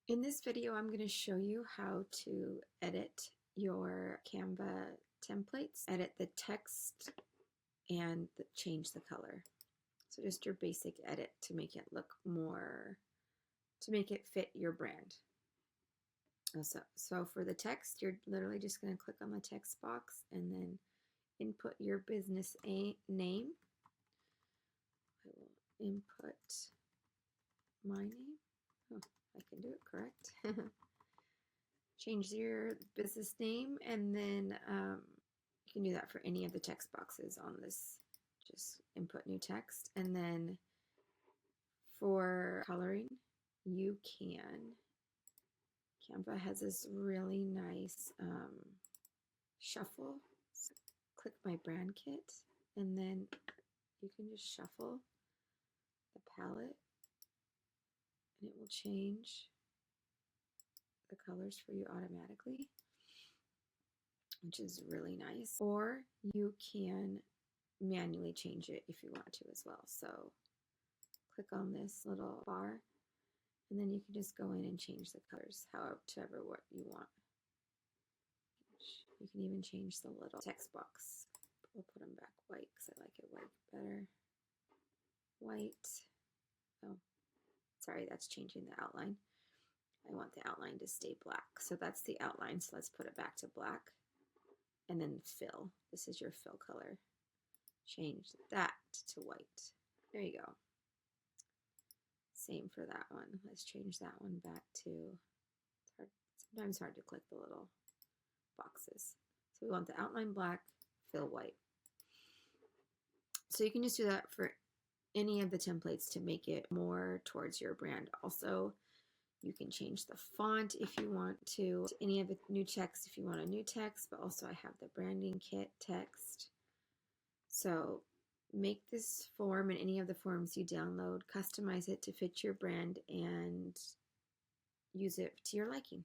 In this video, I'm going to show you how to edit your Canva templates, edit the text, and change the color. So just your basic edit to make it look more, to make it fit your brand. So for the text, you're literally just going to click on the text box and then input your business name. I will input my name. Oh, I can do it correct. Change your business name, and then you can do that for any of the text boxes on this. Just input new text, and then for coloring, you can. Canva has this really nice shuffle. So click my brand kit, and then you can just shuffle the palette, and it will change the colors for you automatically, which is really nice. Or you can manually change it if you want to as well. So click on this little bar, and then you can just go in and change the colors however what you want. You can even change the little text box. We'll put them back white because I like it white better. White. Oh, sorry, that's changing the outline. I want the outline to stay black. So that's the outline. So let's put it back to black. And then fill. This is your fill color. Change that to white. There you go. Same for that one. Let's change that one back to, it's hard, sometimes hard to click the little boxes. So we want the outline black, fill white. So you can just do that for any of the templates to make it more towards your brand. Also, you can change the font if you want to any of the new text if you want a new text, but also I have the branding kit text. So make this form and any of the forms you download, customize it to fit your brand, and use it to your liking.